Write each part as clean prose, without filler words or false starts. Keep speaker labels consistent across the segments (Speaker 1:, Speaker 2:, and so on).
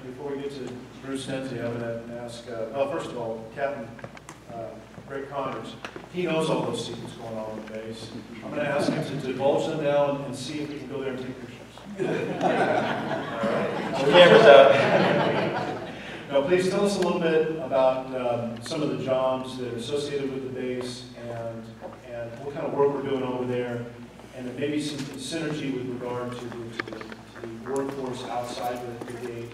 Speaker 1: before we get to Bruce Hensley, I'm going to ask, well, first of all, Captain Greg Connors, he knows all those secrets going on in the base. I'm going to ask him to divulge them now and see if we can go there and take pictures.
Speaker 2: All right. The camera's out.
Speaker 1: Now, please tell us a little bit about some of the jobs that are associated with the base and what kind of work we're doing over there, and then maybe some synergy with regard to the workforce outside the gate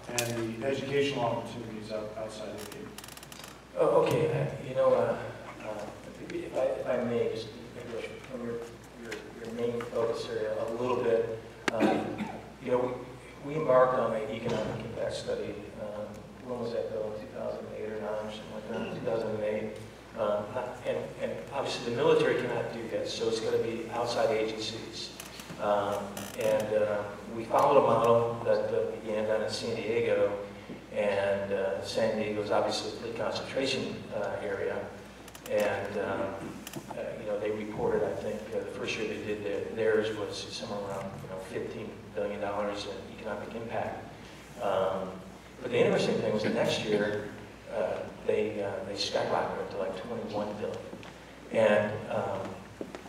Speaker 1: and the educational opportunities outside the gate.
Speaker 2: Oh, okay. You know, if I may, just maybe from your main focus area a little bit. You know, we embarked on an economic impact study. When was that, though? 2008 or 9 or something like that? 2008. And obviously the military cannot do that, so it's going to be outside agencies. We followed a model that began down in San Diego, and San Diego is obviously a fleet concentration area. And you know, they reported, I think, the first year they did theirs was somewhere around $15 billion in economic impact. But the interesting thing was the next year they skyrocketed to like 21 billion. And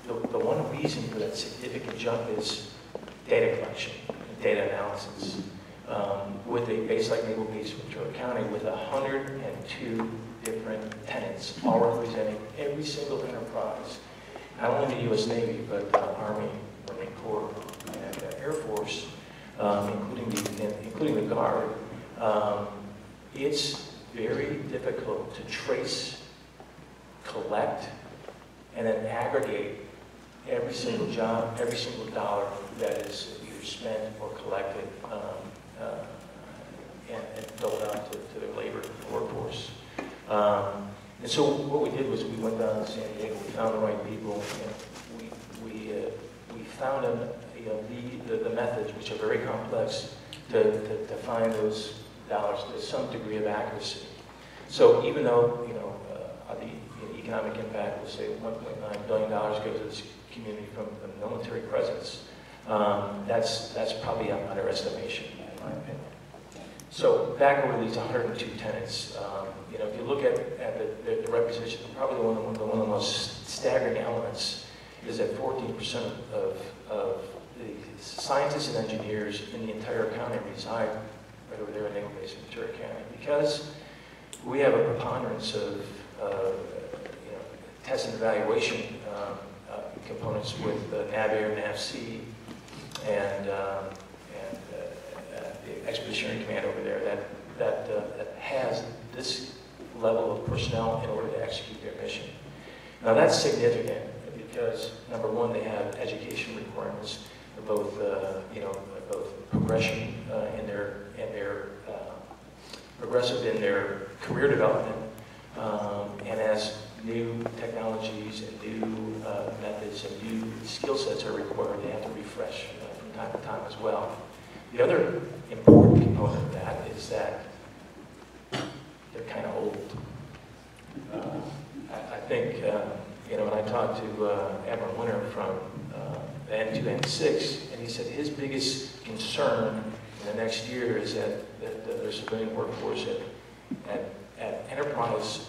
Speaker 2: the one reason for that significant jump is data collection, data analysis. With a base like Naval Base Ventura County with 102 different tenants, all representing every single enterprise, not only the U.S. Navy, but the Army, Marine Corps, and Air Force, including the Guard. It's very difficult to trace, collect, and then aggregate every single job, every single dollar that is either spent or collected and doled out to their labor workforce. And so what we did was we went down to San Diego, we found the right people, and we found the methods, which are very complex, to find those dollars to some degree of accuracy. So even though the economic impact, let's say $1.9 billion goes to this community from the military presence, that's probably an underestimation, in my opinion. So back over these 102 tenants, if you look at the representation, probably one of the most staggering elements is that 14% of the scientists and engineers in the entire county reside right over there in Naval Base Ventura County, because we have a preponderance of test and evaluation components with NAVAIR, NAVC, and the Expeditionary Command over there that has this level of personnel in order to execute their mission. Now that's significant because number one, they have education requirements, both both progression in their progressive in their career development, and as new technologies and new methods and new skill sets are required, they have to refresh from time to time as well. The other important component of that is that they're kind of old. I think, when I talked to Admiral Winter from N2, N6, and he said his biggest concern in the next year is that their civilian workforce at enterprise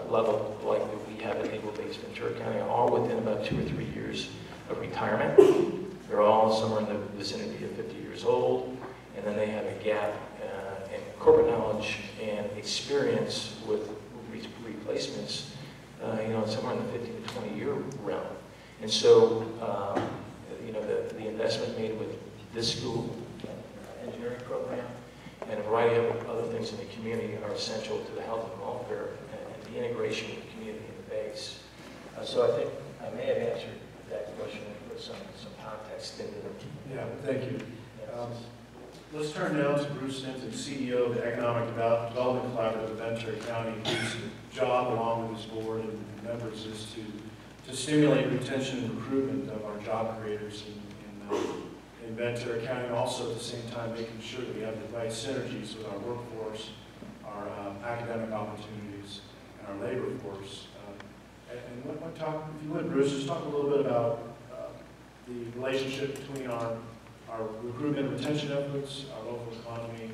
Speaker 2: level, like that we have at Naval Base Ventura County, are all within about 2 or 3 years of retirement. They're all somewhere in the vicinity of 50 years old, and then they have a gap in corporate knowledge and experience with replacements, somewhere in the 15 to 20 year realm. And so, the investment made with this school engineering program and a variety of other things in the community are essential to the health and welfare and the integration of the community and the base. So I think I may have answered that question and put some context into it.
Speaker 1: Yeah, thank you. Let's turn now to Bruce Hensley, CEO of the Economic Development Collaborative of Ventura County, whose job, along with his board and members, is to stimulate retention and recruitment of our job creators in Ventura County, and also at the same time making sure that we have the right synergies with our workforce, our academic opportunities, and our labor force. And if you would, Bruce, just talk a little bit about the relationship between our recruitment and retention efforts, our local economy,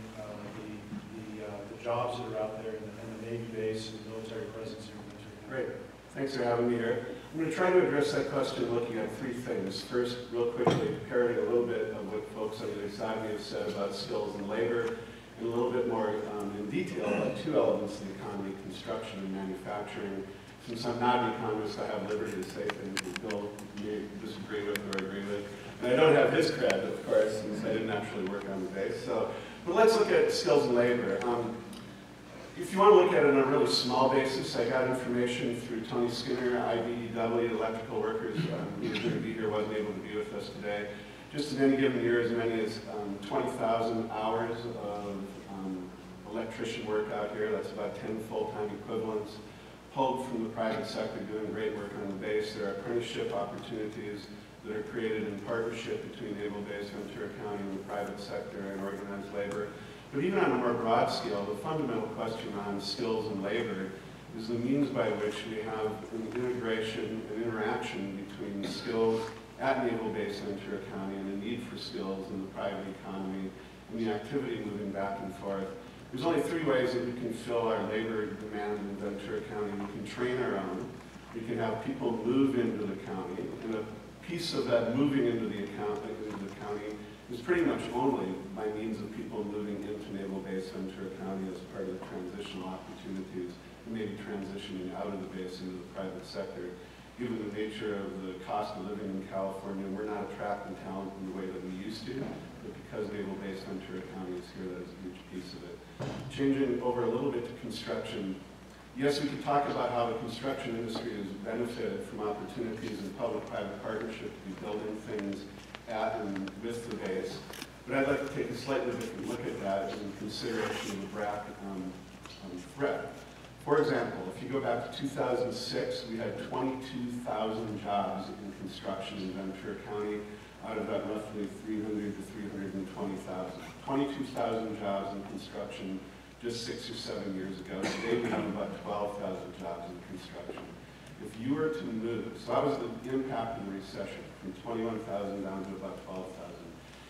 Speaker 1: jobs that are out there in the Navy base and military presence here in Ventura.
Speaker 3: Great. Thanks for having me here. I'm going to try to address that question looking at three things. First, real quickly, parroting a little bit of what folks on the other side of me have said about skills and labor, and a little bit more in detail about two elements of the economy, construction and manufacturing. Since I'm not an economist, I have liberty to say things that Bill may disagree with or agree with. And I don't have his credit, of course, since I didn't actually work on the base. But let's look at skills and labor. If you want to look at it on a really small basis, I got information through Tony Skinner, IBEW, electrical workers, who was going to be here, wasn't able to be with us today. Just in any given year, as many as 20,000 hours of electrician work out here. That's about 10 full-time equivalents. Pulled from the private sector, doing great work on the base. There are apprenticeship opportunities that are created in partnership between Naval Base, Ventura County, and the private sector and organized labor. But even on a more broad scale, the fundamental question on skills and labor is the means by which we have an integration and interaction between skills at Naval Base, Ventura County, and the need for skills in the private economy, and the activity moving back and forth. There's only three ways that we can fill our labor demand in Ventura County. We can train our own, we can have people move into the county, and a piece of that moving into the county is pretty much only by means of people moving into Naval Base Ventura County as part of the transitional opportunities, and maybe transitioning out of the base into the private sector. Given the nature of the cost of living in California, we're not attracting talent in the way that we used to, but because Naval Base Ventura County is here, that is a huge piece of it. Changing over a little bit to construction, yes, we could talk about how the construction industry has benefited from opportunities in public-private partnership to be building things at and with the base, but I'd like to take a slightly different look at that in consideration of the BRAC threat. For example, if you go back to 2006, we had 22,000 jobs in construction in Ventura County, out of that roughly 300 to 320,000. 22,000 jobs in construction just 6 or 7 years ago. Today we have about 12,000 jobs in construction. If you were to move, so that was the impact of the recession, from 21,000 down to about 12,000.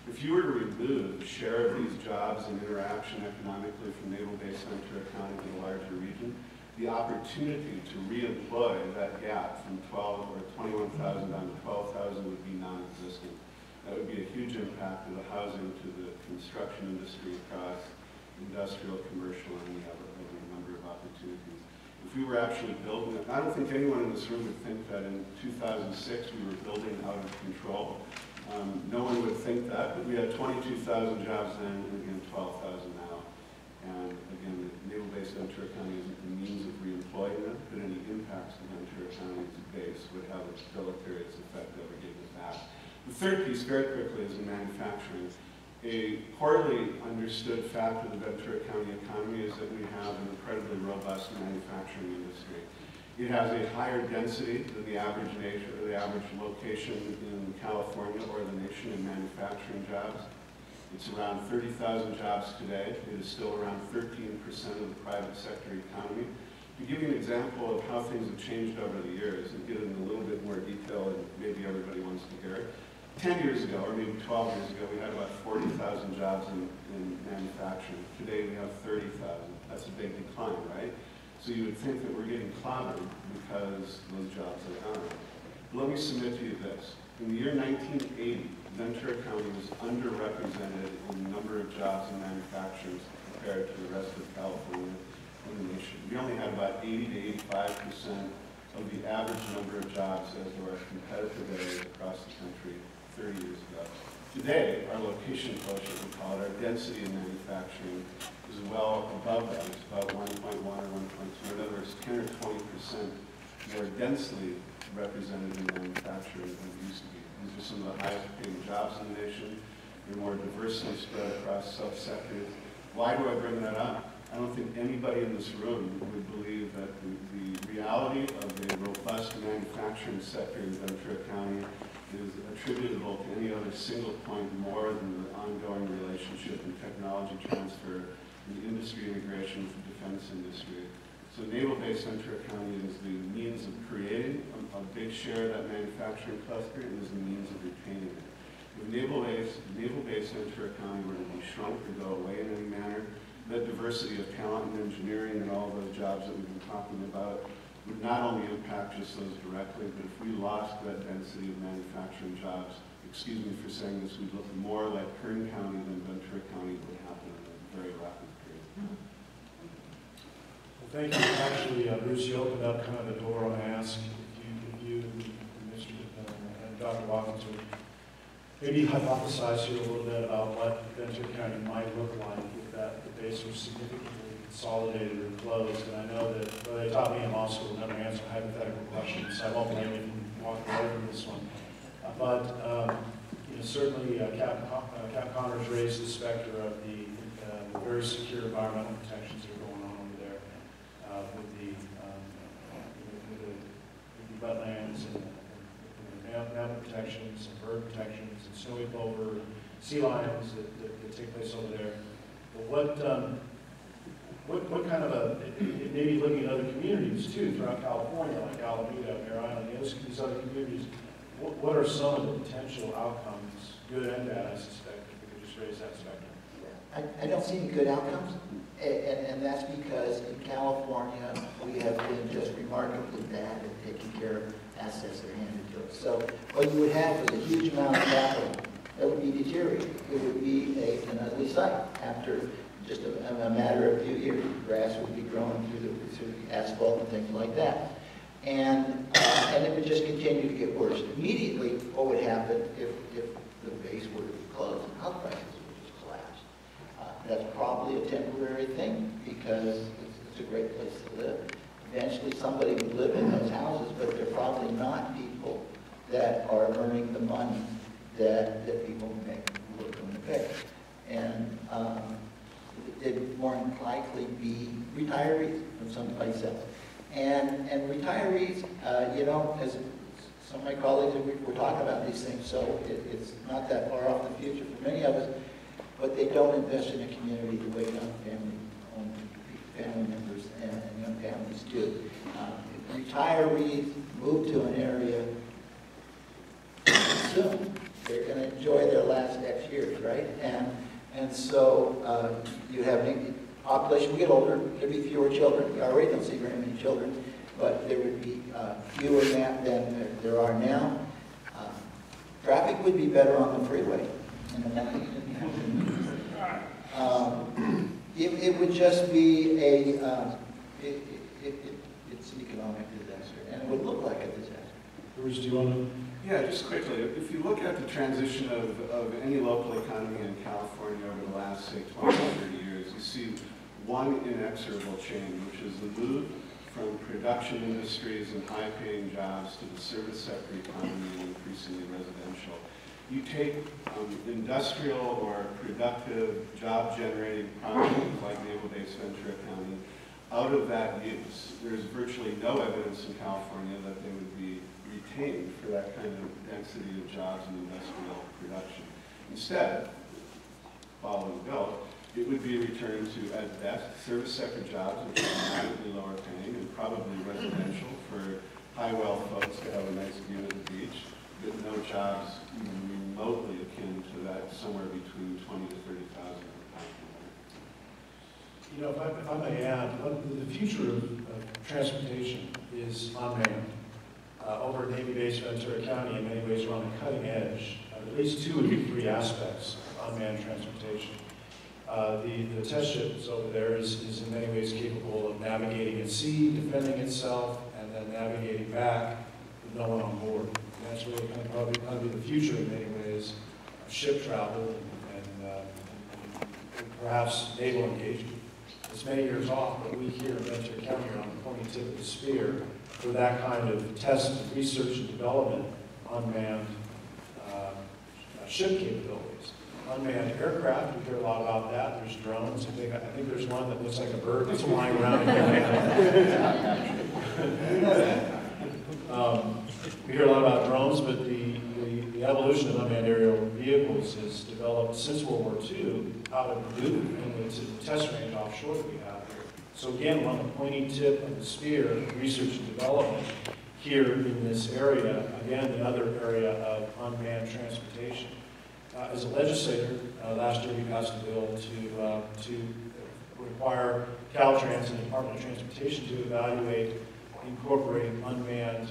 Speaker 3: If you were to remove the share of these jobs and interaction economically from Naval Base Ventura County to the larger region, the opportunity to reemploy that gap from 21,000 down to 12,000 would be non-existent. That would be a huge impact to the housing, to the construction industry across industrial, commercial, and we have a number of opportunities. If we were actually building it, I don't think anyone in this room would think that in 2006 we were building out of control. No one would think that, but we had 22,000 jobs then, and again 12,000 now. And again, Naval Base Ventura County isn't the means of reemploying them, but any impacts to Ventura County's base would have a deleterious effect over getting it back. The third piece, very quickly, is in manufacturing. A poorly understood fact of the Ventura County economy is that we have an incredibly robust manufacturing industry. It has a higher density than the average nation or the average location in California or the nation in manufacturing jobs. It's around 30,000 jobs today. It is still around 13% of the private sector economy. To give you an example of how things have changed over the years and get into a little bit more detail and maybe everybody wants to hear it. 10 years ago, or maybe 12 years ago, we had about 40,000 jobs in manufacturing. Today we have 30,000. That's a big decline, right? So you would think that we're getting clobbered because those jobs are gone. But let me submit to you this. In the year 1980, Ventura County was underrepresented in the number of jobs in manufacturers compared to the rest of California and the nation. We only had about 80 to 85% of the average number of jobs as there are competitive areas across the country 30 years ago. Today, our location quotient, we call it, our density in manufacturing is well above that. It's about 1.1 or 1.2. In other words, 10 or 20% more densely represented in manufacturing than it used to be. These are some of the highest paying jobs in the nation. They're more diversely spread across subsectors. Why do I bring that up? I don't think anybody in this room would believe that the reality of a robust manufacturing sector in Ventura County is attributable to any other single point more than the ongoing relationship and technology transfer and the industry integration with the defense industry. So Naval Base Ventura County is the means of creating a big share of that manufacturing cluster and is the means of retaining it. If Naval Base Ventura County were to be shrunk or go away in any manner, that diversity of talent in engineering and all the jobs that we've been talking about would not only impact just those directly, but if we lost that density of manufacturing jobs, excuse me for saying this, we'd look more like Kern County than Ventura County would happen in a very rapid period.
Speaker 1: Well, thank you. Actually, Bruce, you opened up kind of the door when I asked if you Mr. and Dr. Watkins would maybe hypothesize here a little bit about what Ventura County might look like if the base was significantly consolidated or closed. And I know that they taught me in law school never answer hypothetical questions, so I won't blame you for walking away from this one. Certainly Cap Connors raised the specter of the very secure environmental protections that are going on over there with the wetlands and mammal protections and bird protections and snowy plover and sea lions that take place over there. But what kind of maybe looking at other communities too throughout California, like Alameda, Bear Island, these other communities, what are some of the potential outcomes, good and bad, I suspect, if we could just raise that spectrum?
Speaker 4: I don't see any good outcomes, and that's because in California, we have been just remarkably bad at taking care of assets that are handed to us. So what you would have is a huge amount of capital that would be deteriorated. It would be an ugly sight after just a matter of a few years. Grass would be growing through the asphalt and things like that. And it would just continue to get worse. Immediately, what would happen if the base were to be closed? House prices would just collapse. That's probably a temporary thing because it's a great place to live. Eventually, somebody would live in those houses, but they're probably not people that are earning the money that people would going to pay. And it'd more than likely be retirees from someplace else. And retirees, as some of my colleagues, we're talking about these things, so it's not that far off the future for many of us, but they don't invest in a community the way family members and young families do. Retirees move to an area soon. They're going to enjoy their last X years, right? And so you have population will get older, there'll be fewer children. We already don't see very many children, but there would be fewer than there are now. Traffic would be better on the freeway in the morning. It would just be it's an economic disaster, and it would look like a disaster.
Speaker 1: Bruce, do you want to?
Speaker 3: Yeah, just quickly, if you look at the transition of any local economy in California over the last, say, 20 or 30 years, you see one inexorable change, which is the move from production industries and high-paying jobs to the service sector economy and increasingly residential. You take industrial or productive job-generating projects like Naval Base Ventura County out of that use. There's virtually no evidence in California that they would be retained for that kind of density of jobs in industrial production. Instead, following Bill, it would be returned to, at best, service sector jobs, which are dramatically lower paying, and probably residential for high wealth folks to have a nice view of the beach, but no jobs even remotely akin to that, somewhere between 20 to 30,000
Speaker 1: If I may add, the future of transportation is unmanned. Over at Navy Base Ventura County, in many ways, we're on the cutting edge of at least 2 of the 3 aspects of unmanned transportation. The test ship that's over there is in many ways capable of navigating at sea, defending itself, and then navigating back with no one on board. And that's really probably the future in many ways of ship travel and perhaps naval engagement. It's many years off, but we here in Ventura County are on the pointy tip of the spear for that kind of test, research, and development unmanned ship capabilities. Unmanned aircraft, we hear a lot about that. There's drones. I think there's one that looks like a bird that's flying around. We hear a lot about drones, but the evolution of unmanned aerial vehicles has developed since World War II out of Purdue and the test range offshore that we have here. So again, we're on the pointy tip of the spear of research and development here in this area. Again, another area of unmanned transportation. As a legislator, last year we passed a bill to require Caltrans and the Department of Transportation to evaluate incorporating unmanned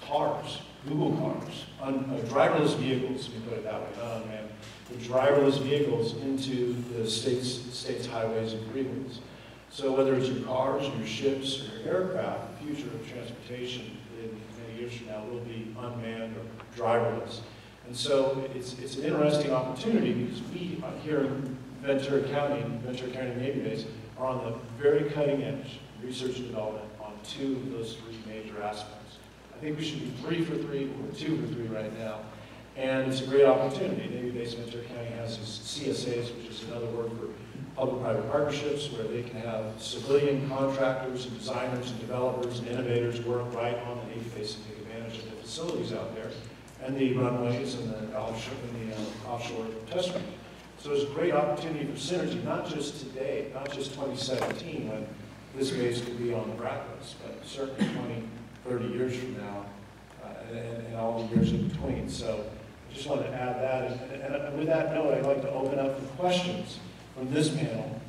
Speaker 1: cars, Google cars, driverless vehicles, we put it that way, not unmanned, but driverless vehicles into the state's highways and freeways. So whether it's your cars, your ships, or your aircraft, the future of transportation in many years from now will be unmanned or driverless. And so it's an interesting opportunity because we here in Ventura County Navy Base are on the very cutting edge, research and development on 2 of those 3 major aspects. I think we should be 3 for 3, but we're 2 for 3 right now. And it's a great opportunity. Navy Base Ventura County has its CSAs, which is another word for public-private partnerships, where they can have civilian contractors and designers and developers and innovators work right on the Navy base and take advantage of the facilities out there and the runways and the offshore test range. So there's a great opportunity for synergy, not just today, not just 2017 when this base could be on the BRAC list, but certainly 20, 30 years from now and all the years in between. So I just wanted to add that. And with that note, I'd like to open up for questions from this panel